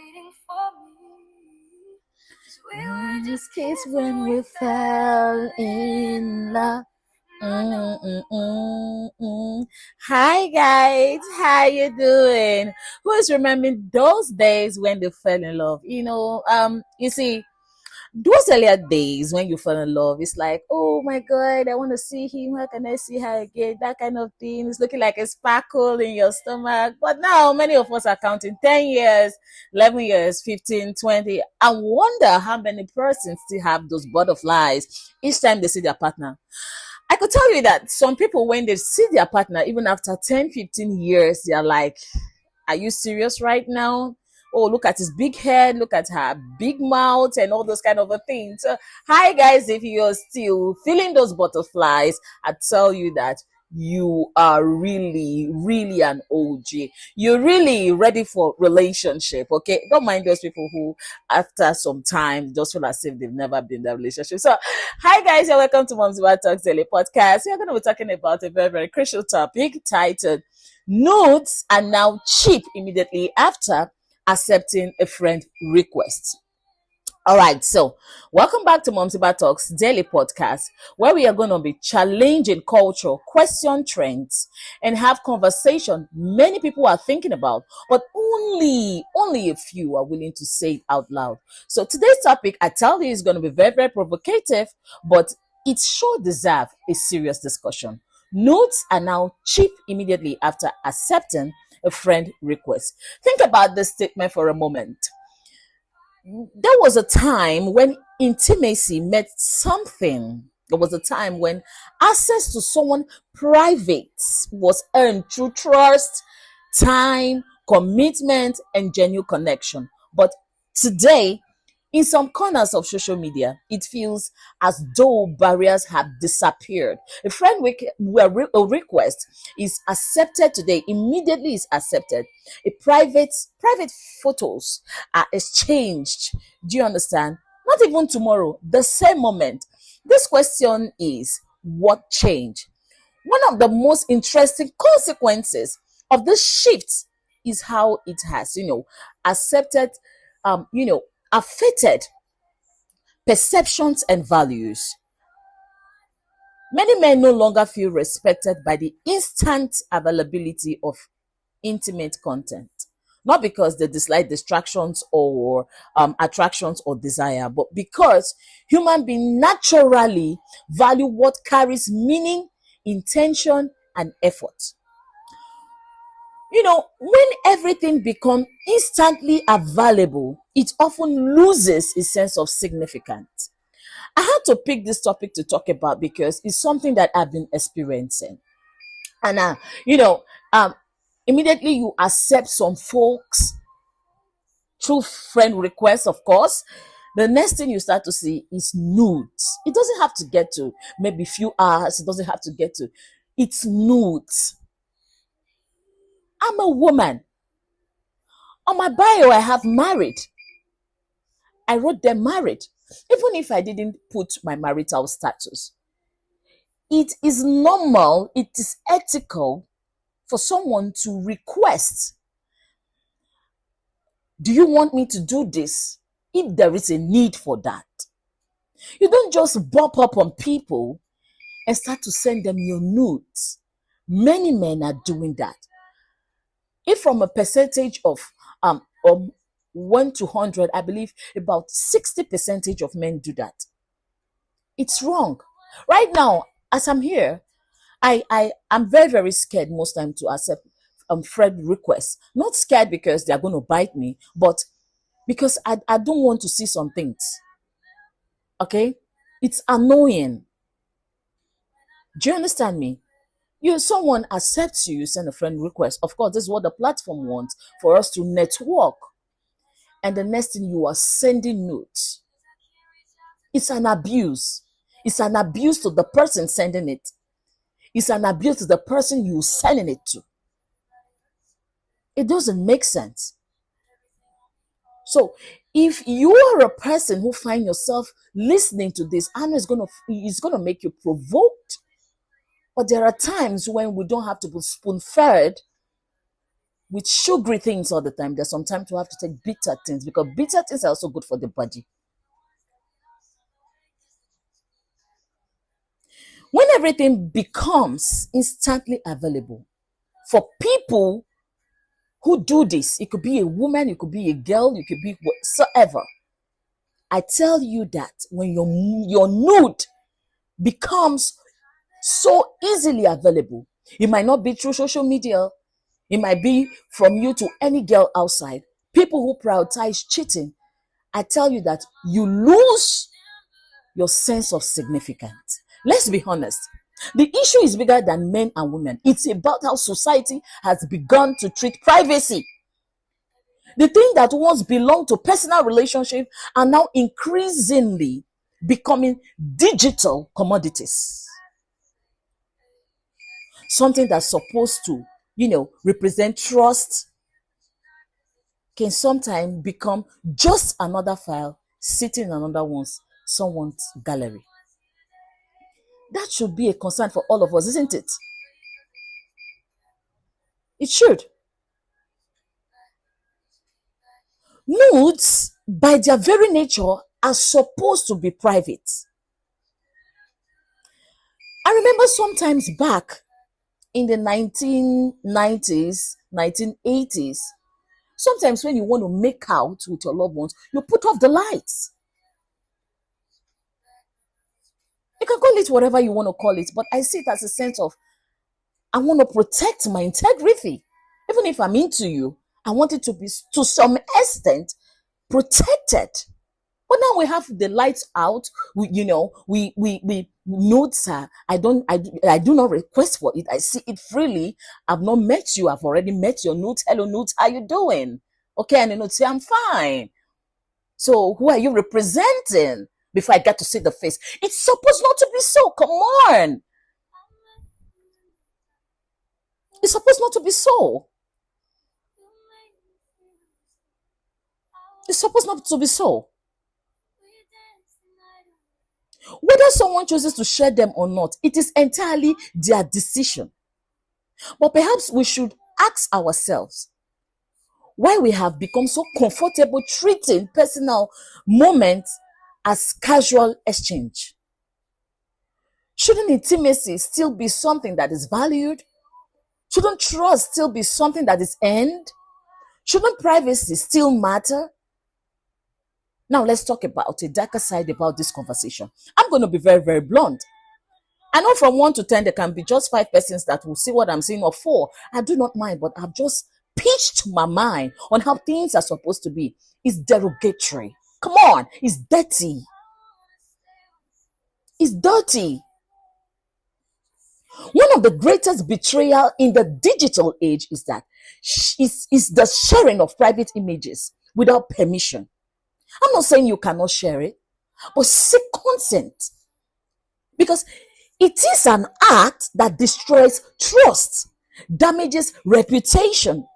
In this case, when we fell in love. Hi guys, how you doing? Who is remembering those days when they fell in love? You see, those earlier days when you fell in love, it's like, oh my god, I want to see him. How can I see her again? That kind of thing. It's looking like a sparkle in your stomach. But now many of us are counting 10 years, 11 years, 15, 20. I wonder how many persons still have those butterflies each time they see their partner. I could tell you that some people, when they see their partner, even after 10, 15 years, they're like, are you serious right now? Oh, look at his big head, look at her big mouth and all those kind of things. So, hi guys, if you're still feeling those butterflies, I tell you that you are really, really an OG. You're really ready for relationship, okay? Don't mind those people who, after some time, just feel as if they've never been in that relationship. So, hi guys, and welcome to Mom's About Talks Daily Podcast. We're going to be talking about a very, very crucial topic titled "Nudes are now cheap" immediately after accepting a friend request. All right, so welcome back to Mom's About Talks Daily Podcast, where we are going to be challenging culture, question trends, and have conversation many people are thinking about, but only a few are willing to say it out loud. So today's topic, I tell you, is going to be very, very provocative, but it sure deserves a serious discussion. Nudes are now cheap immediately after accepting a friend request. Think about this statement for a moment. There was a time when intimacy meant something. There was a time when access to someone private was earned through trust, time, commitment, and genuine connection. But today, in some corners of social media, it feels as though barriers have disappeared. A friend request is accepted today, immediately is accepted. Private photos are exchanged. Do you understand? Not even tomorrow, the same moment. This question is, what changed? One of the most interesting consequences of this shift is how it has, accepted, affected perceptions and values. Many men no longer feel respected by the instant availability of intimate content. Not because they dislike distractions or attractions or desire, but because human beings naturally value what carries meaning, intention, and effort. When everything becomes instantly available, it often loses its sense of significance. I had to pick this topic to talk about because it's something that I've been experiencing. And, immediately you accept some folks through friend requests, of course. The next thing you start to see is nudes. It doesn't have to get to maybe few hours. It doesn't have to get to, it's nudes. I'm a woman. On my bio, I have married. I wrote them married, even if I didn't put my marital status. It is normal, it is ethical for someone to request, do you want me to do this? If there is a need for that. You don't just bop up on people and start to send them your nudes. Many men are doing that. If from a percentage of 1 to 100, I believe about 60% of men do that. It's wrong. Right now, as I'm here, I'm very, very scared most time to accept friend requests. Not scared because they're going to bite me, but because I don't want to see some things. Okay? It's annoying. Do you understand me? Someone accepts you, you send a friend request. Of course, this is what the platform wants, for us to network. And the next thing, you are sending notes. It's an abuse. It's an abuse to the person sending it. It's an abuse to the person you're sending it to. It doesn't make sense. So if you are a person who find yourself listening to this, I know it's gonna make you provoked. But there are times when we don't have to be spoon-fed with sugary things all the time. There's sometimes you have to take bitter things because bitter things are also good for the body. When everything becomes instantly available for people who do this, it could be a woman, it could be a girl, it could be whatsoever. I tell you that when your nude becomes so easily available, it might not be through social media, it might be from you to any girl outside. People who prioritize cheating, I tell you that you lose your sense of significance. Let's be honest. The issue is bigger than men and women. It's about how society has begun to treat privacy. The thing that once belonged to personal relationships are now increasingly becoming digital commodities. Something that's supposed to, represent trust can sometimes become just another file sitting in someone's gallery. That should be a concern for all of us, isn't it? It should. Nudes, by their very nature, are supposed to be private. I remember sometimes back in the 1990s, 1980s, sometimes when you want to make out with your loved ones, you put off the lights. You can call it whatever you want to call it, but I see it as a sense of, I want to protect my integrity. Even if I'm into you, I want it to be, to some extent, protected. But now we have the lights out. We notes are, I do not request for it. I see it freely. I've not met you. I've already met your notes. Hello, notes. How you doing? Okay, and the notes say I'm fine. So who are you representing? Before I get to see the face, it's supposed not to be so. Come on, it's supposed not to be so. It's supposed not to be so. Whether someone chooses to share them or not, it is entirely their decision. But perhaps we should ask ourselves why we have become so comfortable treating personal moments as casual exchange. Shouldn't intimacy still be something that is valued? Shouldn't trust still be something that is earned? Shouldn't privacy still matter? Now let's talk about a darker side about this conversation. I'm going to be very, very blunt. I know from 1 to 10, there can be just 5 persons that will see what I'm saying, or 4. I do not mind, but I've just pitched my mind on how things are supposed to be. It's derogatory. Come on, it's dirty. It's dirty. One of the greatest betrayal in the digital age is the sharing of private images without permission. I'm not saying you cannot share it, but seek consent. Because it is an act that destroys trust, damages reputation,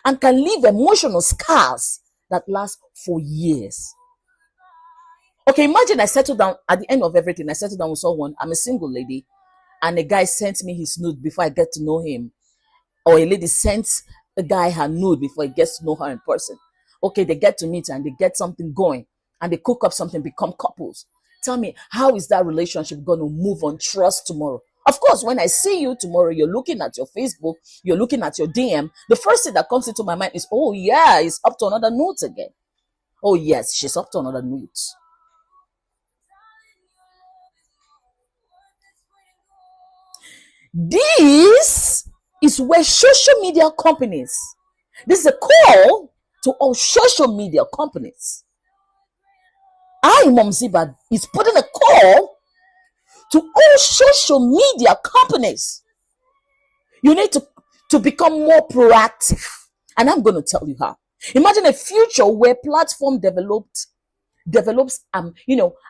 and can leave emotional scars that last for years. Okay, imagine I settle down at the end of everything. I settle down with someone. I'm a single lady, and a guy sent me his nude before I get to know him, or a lady sends a guy her nude before he gets to know her in person. Okay, they get to meet and they get something going, and they cook up something, become couples. Tell me, how is that relationship going to move on trust tomorrow? Of course, when I see you tomorrow, you're looking at your Facebook, you're looking at your DM. The first thing that comes into my mind is, oh yeah, it's up to another nude again. Oh yes, she's up to another nude. This is where social media companies, this is a call to all social media companies. Mom Ziba, is putting a call to all social media companies. You need to become more proactive. And I'm going to tell you how. Imagine a future where platform develops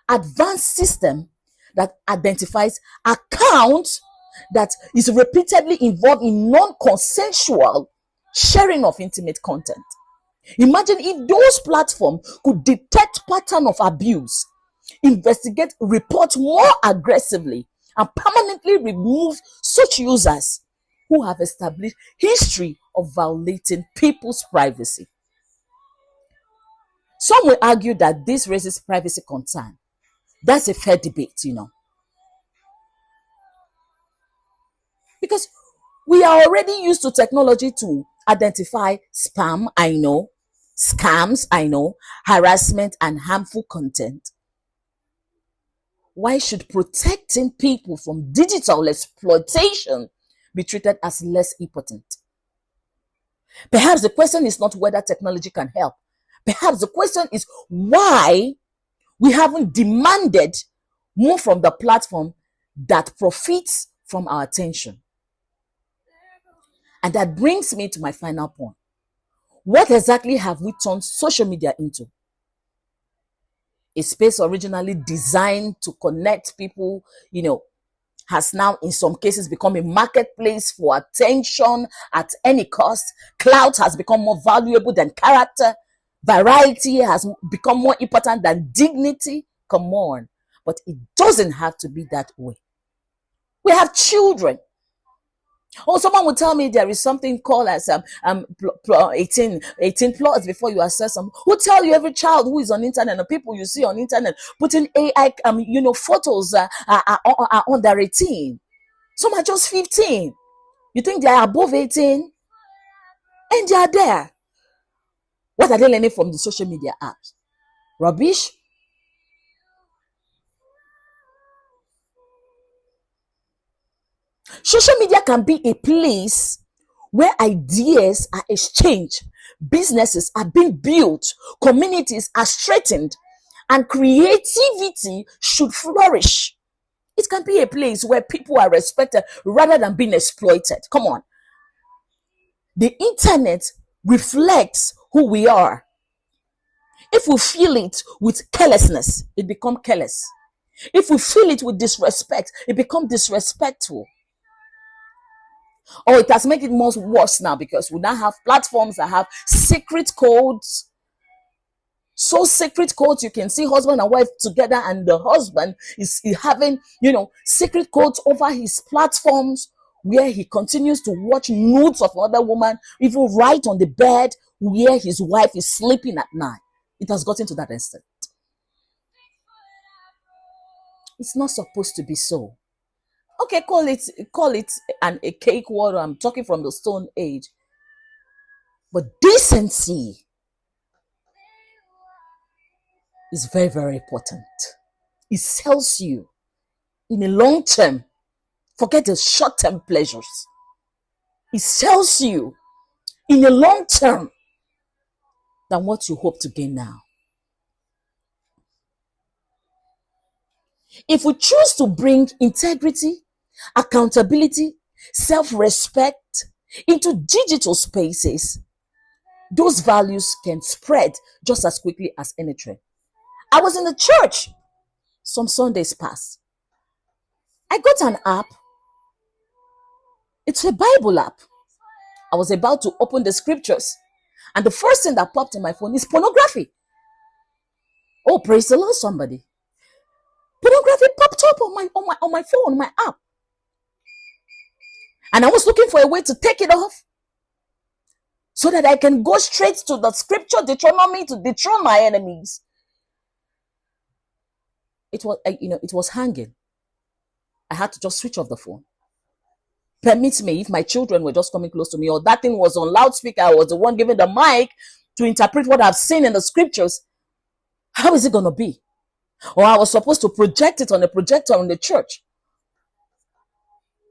advanced system that identifies accounts that is repeatedly involved in non-consensual sharing of intimate content. Imagine if those platforms could detect pattern of abuse, investigate, report more aggressively, and permanently remove such users who have established history of violating people's privacy. Some will argue that this raises privacy concern. That's a fair debate, because we are already used to technology to identify spam, I know, scams, I know, harassment, and harmful content. Why should protecting people from digital exploitation be treated as less important? Perhaps the question is not whether technology can help. Perhaps the question is why we haven't demanded more from the platform that profits from our attention. And that brings me to my final point. What exactly have we turned social media into? A space originally designed to connect people, has now in some cases become a marketplace for attention at any cost. Clout has become more valuable than character. Variety has become more important than dignity. Come on. But it doesn't have to be that way. We have children. Oh, someone will tell me there is something called as 18 plus before you access them. Who tell you every child who is on internet, the people you see on internet putting AI photos are under 18. Some are just 15. You think they are above 18? And they are there. What are they learning from the social media apps? Rubbish? Social media can be a place where ideas are exchanged, businesses are being built, communities are strengthened, and creativity should flourish. It can be a place where people are respected rather than being exploited. Come on. The internet reflects who we are. If we feel it with carelessness, it becomes careless. If we feel it with disrespect, it becomes disrespectful. Or it has made it more worse now because we now have platforms that have secret codes. So secret codes, you can see husband and wife together and the husband is having, secret codes over his platforms where he continues to watch nudes of another woman, even right on the bed where his wife is sleeping at night. It has gotten to that extent. It's not supposed to be so. Okay, call it a cake word. I'm talking from the Stone Age. But decency is very, very important. It sells you in the long term. Forget the short-term pleasures. It sells you in the long term than what you hope to gain now. If we choose to bring integrity, accountability, self-respect into digital spaces, those values can spread just as quickly as any trend. I was in the church some Sundays past. I got an app. It's a Bible app. I was about to open the scriptures, and the first thing that popped in my phone is pornography. Oh, praise the Lord, somebody. Pornography popped up on my phone, my app. And I was looking for a way to take it off so that I can go straight to the scripture, Deuteronomy, to dethrone my enemies. It was hanging. I had to just switch off the phone. Permit me, if my children were just coming close to me, or that thing was on loudspeaker, I was the one giving the mic to interpret what I've seen in the scriptures, how is it going to be? Or I was supposed to project it on a projector in the church.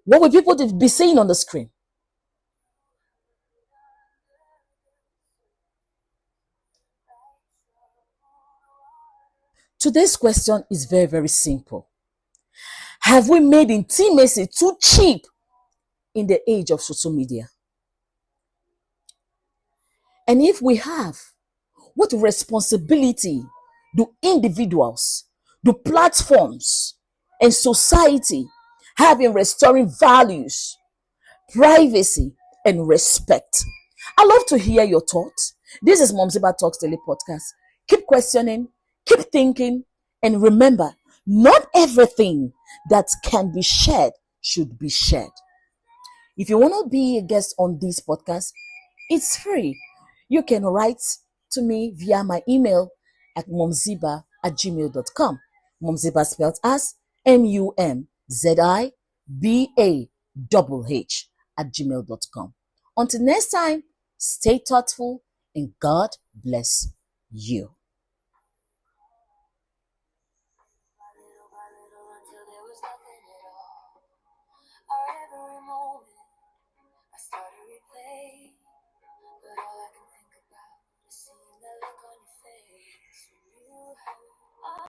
What will people be seeing on the screen? Today's question is very, very simple. Have we made intimacy too cheap in the age of social media? And if we have, what responsibility do individuals, do platforms, and society have in restoring values, privacy, and respect? I love to hear your thoughts. This is Momziba Talks Daily Podcast. Keep questioning, keep thinking, and remember, not everything that can be shared should be shared. If you want to be a guest on this podcast, It's free. You can write to me via my email at mumziba@gmail.com. Mumziba spelled as MUMZIBAH@gmail.com. Until next time, stay thoughtful and God bless you.